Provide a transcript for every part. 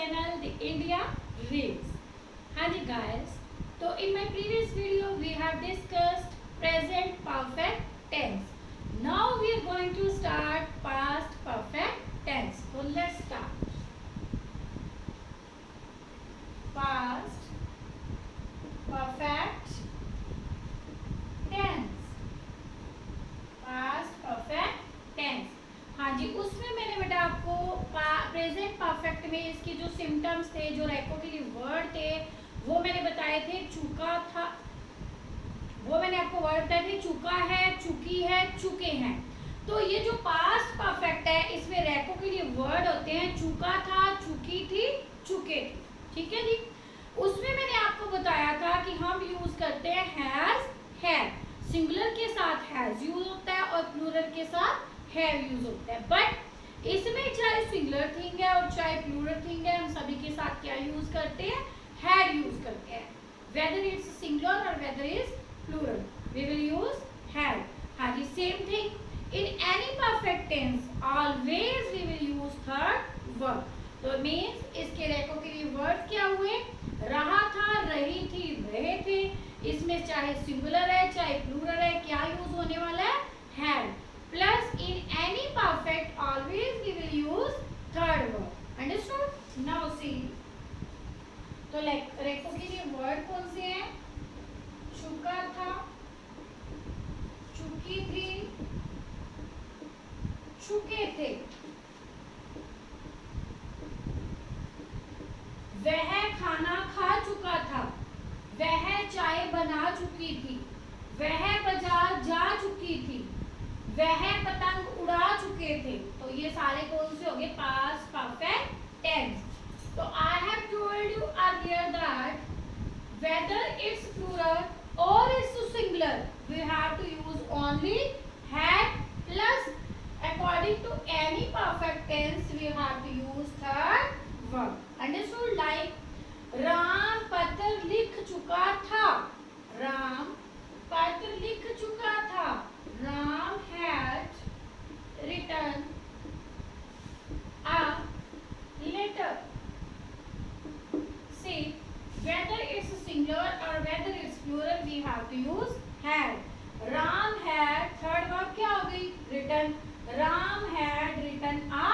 channel The India Reads. हाँ जी guys, तो in my previous video we have discussed present perfect tense. Now we are going to start past perfect tense. So let's start. Past perfect tense. Past perfect tense. हाँ जी, उसमें मैंने बेटा आपको present perfect में इसके जो symptoms थे, जो रेकोटिव वर्ड थे, वो मैंने बताए थे। चुका था, वो मैंने आपको वर्ड बताए थे, चुका है, चुकी है, चुके हैं। तो ये जो पास्ट परफेक्ट है, इसमें रेको के लिए वर्ड होते हैं चुका था, चुकी थी, चुके थे। ठीक है जी। उसमें मैंने आपको बताया था कि हम यूज करते हैं हैज, हैव। सिंगुलर के साथ हैज यूज होता है और प्लूरल के साथ हैव यूज होता है। बट इसमें चाहे सिंगुलर थिंग है और चाहे प्लूरल थिंग है, हम सभी के साथ क्या यूज करते हैं? हैड यूज करते हैं। वेदर इट्स सिंगुलर और whether is plural, we will use had. हाँ जी, same thing in any perfect tense always we will use third verb. तो मीन्स इसके रेको के लिए वर्ड क्या हुए? रहा था, रही थी, रहे थे। इसमें चाहे सिंगुलर है चाहे प्लूरल है, क्या यूज होने वाला है? Had. Plus in any perfect always we will use third verb. Understood? Now see. तो रेको के लिए वर्ड कौन से हैं? चुका था, चुकी थी, चुके थे। वह खाना खा चुका था, वह चाय बना चुकी थी, वह बाजार जा चुकी थी, वह पतंग उड़ा चुके थे। तो ये सारे कौन से हो गए? Past perfect tense. तो I have told you earlier that whether it's plural और it's singular we have to use only had plus according to any perfect tense we have to use third verb. Understood? Like Ram पत्र लिख चुका था, राम पत्र लिख चुका था, Ram had written a letter. See, whether it's singular or whether it's plural, we have to use had. Ram had, third verb क्या हो गई? Written. Ram had written a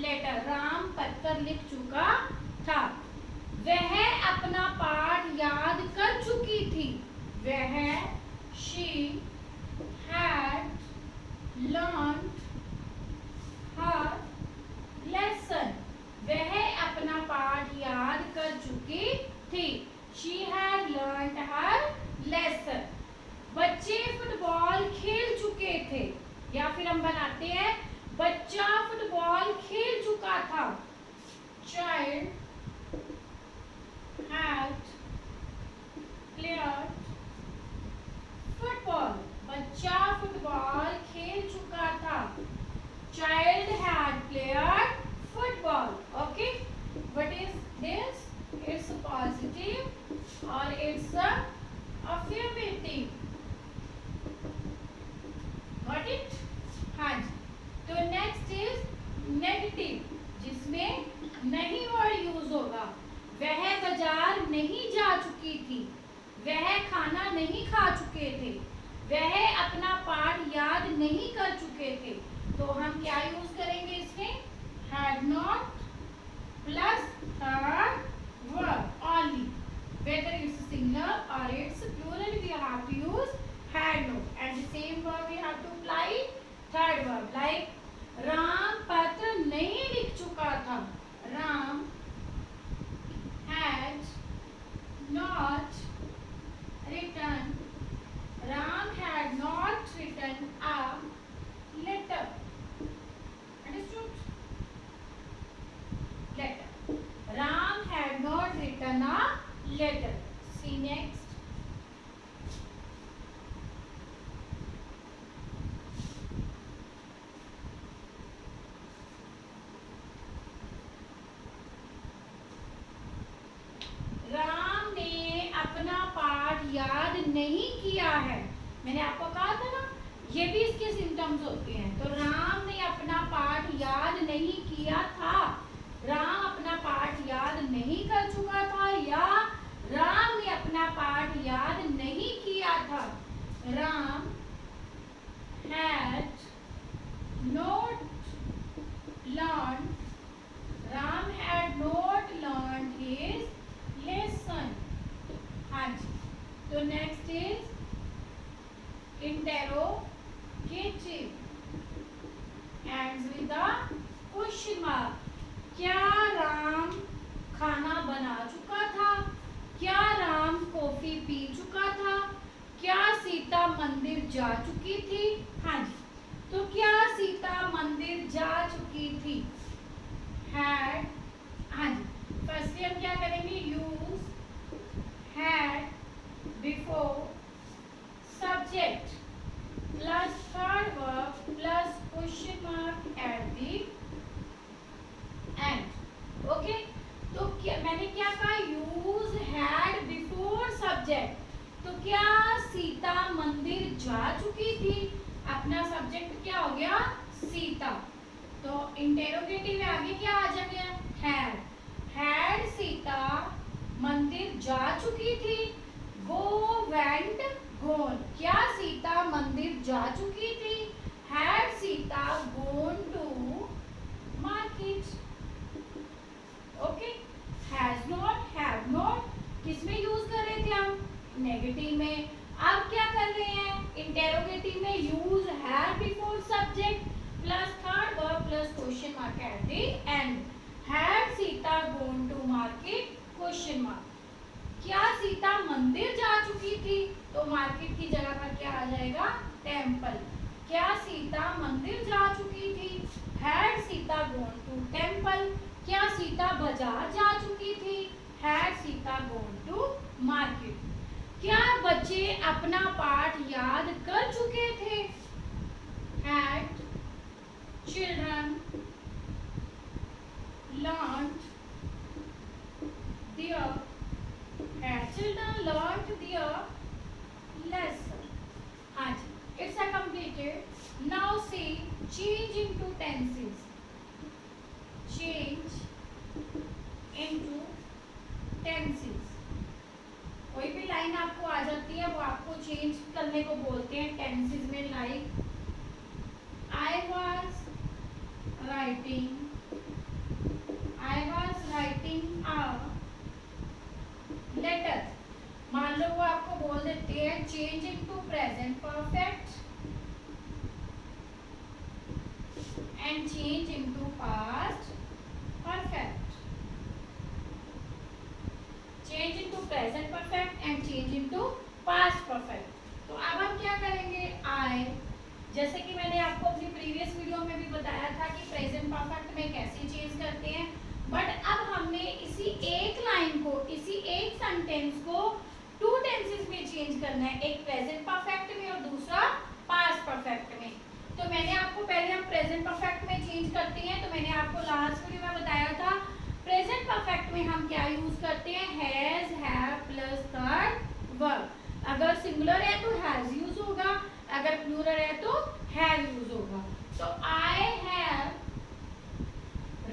letter. Ram पत्र लिख चुका था। वह अपना पाठ याद कर चुकी थी। वह, she had learned her lesson. वह अपना पाठ याद कर चुकी थी। She had learned her lesson. बच्चे फुटबॉल खेल चुके थे, या फिर हम बनाते हैं बच्चा फुटबॉल खेल चुका था। Child had played football. बच्चा फुटबॉल खेल चुका था। Child had played football. Okay, what is this? It's positive or it's affirmative. Got it? हाँ जी। तो next is negative, जिसमें नहीं वर्ड यूज होगा। वह बाजार नहीं जा चुकी थी, वह खाना नहीं खा चुके थे, वह अपना पाठ याद नहीं कर चुके थे। तो हम क्या यूज करेंगे इसमें? Had not plus third verb only. Whether it's singular और it's plural we have to use had not, and the same verb we have to apply third verb. Like Ram पत्र नहीं लिख चुका था, Ram had not written. Ram had not written a letter. Understood? Letter. Ram had not written a letter. See next. Ram ने अपना पाठ याद नहीं किया है। मैंने आपको कहा था ना, ये भी इसके सिम्टम्स होते हैं। तो राम ने अपना पाठ याद नहीं किया था, राम अपना पाठ याद हैड, हाँ जी, फर्स्टली हम क्या करेंगे, use had before subject plus third verb plus question mark at the and. Okay, तो क्या मैंने क्या कहा, यूज हैड बिफोर सब्जेक्ट, तो क्या सीता मंदिर जा चुकी थी, अपना सब्जेक्ट क्या हो गया, सीता, तो इंटेरोगेटिव में आगे क्या आ जाएगा, हैड, हैड सीता मंदिर जा चुकी थी, गो वेंट गोन, क्या सीता मंदिर जा चुकी थी, had Sita gone to market. Okay, has not, have not किसमें यूज कर रहे थे हम, नेगेटिव में। अब क्या कर रहे हैं, इंटेरोगेटिव में use had before subject plus third verb plus question mark at the end. Had Sita gone to market, question mark, क्या सीता मंदिर जा चुकी थी, तो मार्केट की जगह पर क्या आ जाएगा, टेम्पल, क्या सीता मंदिर जा चुकी थी, had Sita gone to temple, क्या सीता बाजार जा चुकी थी, had Sita gone to market, क्या बच्चे अपना पाठ याद कर चुके थे, had children learned their, had children learned their lesson. हाँ जी, it's completed. Now see change into tenses. Change into tenses. कोई भी लाइन आपको आ जाती है वो आपको चेंज करने को बोलते हैं टेंसेस में, like I was writing a letter, मान लो वो आपको बोल देते हैं change into present perfect and change into past perfect, change into present perfect and change into past perfect. तो अब हम क्या करेंगे, आई, जैसे कि मैंने आपको अपनी प्रीवियस वीडियो में भी बताया था कि प्रेजेंट परफेक्ट में कैसे चेंज करते हैं, बट अब हमने इसी एक लाइन को, इसी एक सेंटेंस को टू टेंसेस में चेंज करना है, एक प्रेजेंट परफेक्ट में और दूसरा पास्ट परफेक्ट में। तो मैंने आपको पहले हम प्रेजेंट परफेक्ट में चेंज करते हैं, तो मैंने आपको लास्ट वीडियो में बताया था प्रेजेंट परफेक्ट में हम क्या यूज करते हैं, has, have plus third verb, अगर सिंगुलर है तो हैज यूज होगा, अगर प्लूरल है तो हैव यूज होगा। तो I have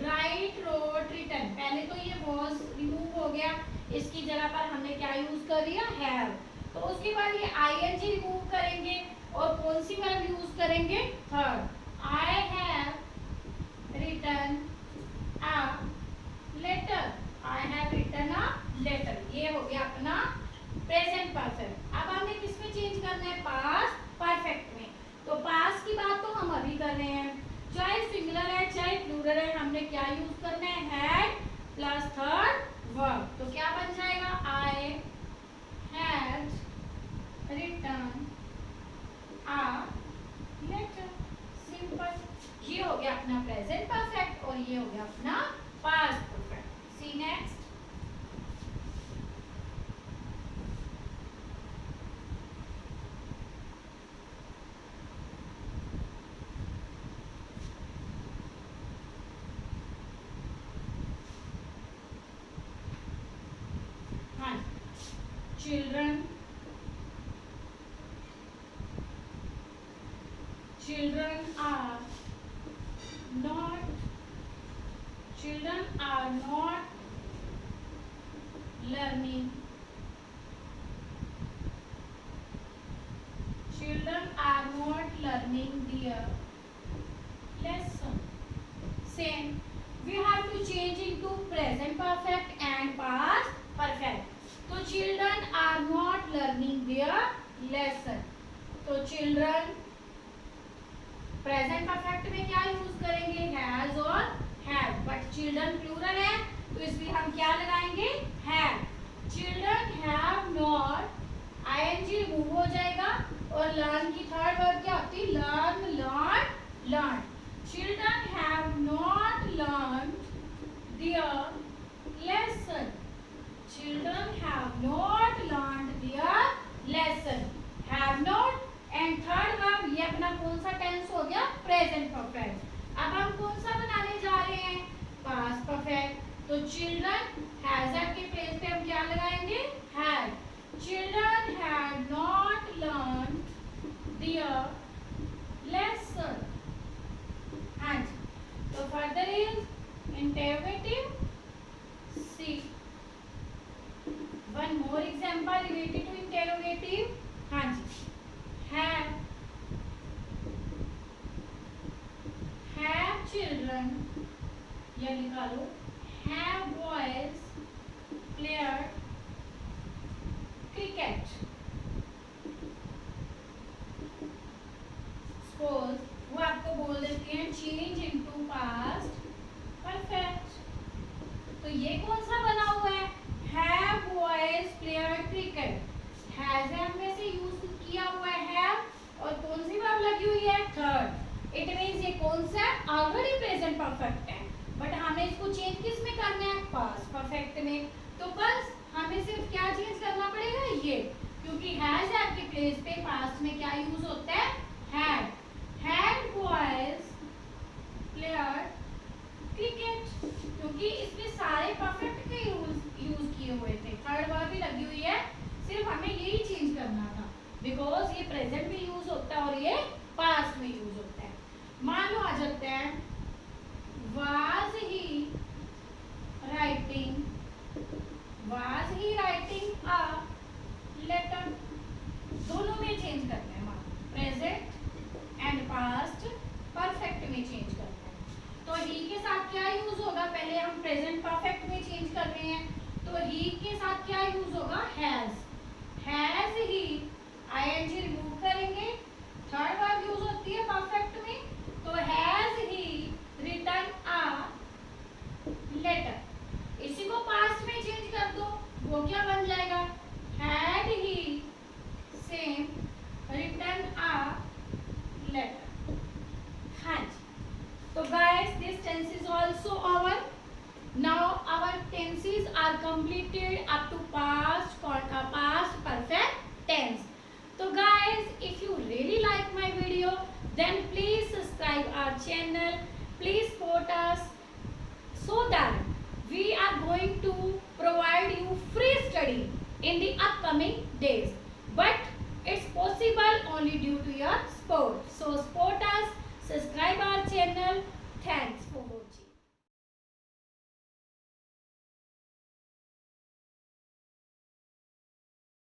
write wrote written, पहले तो ये वॉज रिमूव हो गया, इसकी जगह पर हमने क्या यूज कर लिया, हैव, तो उसके बाद ये आईएनजी रिमूव करेंगे और कौन सी वर्ब यूज करेंगे, third, I have written a letter, I have written a letter, ये हो गया अपना प्रेजेंट परफेक्ट। अब हमने किसमें चेंज करना है, पास्ट परफेक्ट में। तो पास्ट की बात तो हम अभी कर रहे हैं, चाहे सिंगुलर है चाहे प्लूरल है, हमने क्या यूज करना है, हैड प्लस थर्ड वर्ब, तो क्या बन जाएगा, I had written a letter, simple, ये हो गया अपना प्रेजेंट परफेक्ट और ये हो गया अपना past perfect. See next, children, children are not, children are not learning, children are not learning their lesson. Same, we have to change into present perfect and past perfect. तो children are not learning their lesson. तो children present perfect में क्या use करेंगे, has और have, but children plural है तो इसलिए हम क्या लगाएंगे, have. Children have not, ING remove हो जाएगा और लर्न की थर्ड वर्ब क्या होती है, learn, learn, learn. Children have not learn तो चिल्ड्रन हैज के प्लेस पे हम क्या लगाएंगे, had. Children had not learn their lesson. हाँ जी, तो further is interrogative see. One more example related to interrogative. हाँ जी, have children, या लिखा लो have boys played cricket। Suppose वो आपको बोल देते हैं चेंज इनटू पास्ट परफेक्ट, तो ये कौन सा बना हुआ है, have boys played cricket। has में से यूज किया हुआ है have, और कौन सी वर्ब लगी हुई है, थर्ड। इट मींस ये कौन सा ऑलरेडी प्रेजेंट परफेक्ट है, बट हमें इसको चेंज किस में करना है, पास्ट परफेक्ट में। तो बस हमें सिर्फ क्या चेंज करना पड़ेगा, ये, क्योंकि हैज आपके प्लेस पे पास्ट में क्या यूज होता है, had. Had boys played cricket, क्योंकि इसमें सारे परफेक्ट के यूज किए हुए थे, थर्ड वर्ब भी लगी हुई है, सिर्फ हमें यही चेंज करना था, बिकॉज ये प्रेजेंट में यूज होता है और ये पास्ट में यूज होता है। मान लो आ जाता है was he writing a letter, दोनों में चेंज करते हैं, प्रेजेंट एंड पास्ट परफेक्ट में चेंज करते हैं। तो ही के साथ क्या यूज होगा, पहले हम प्रेजेंट परफेक्ट में चेंज कर रहे हैं, तो ही के साथ क्या यूज होगा, has. Has he, ing remove करेंगे, थर्ड वर्ब यूज होती है परफेक्ट में, तो has he written a letter. इसी को पास्ट में चेंज कर दो, वो क्या बन जाएगा, had he same written a letter. हाँ जी, तो guys this tense is also over. Now our tenses are completed up to past perfect tense. So guys, if you really like my video, then please subscribe our channel. Please support us so that we are going to provide you free study in the upcoming days. But it's possible only due to your support. So support us, subscribe our channel.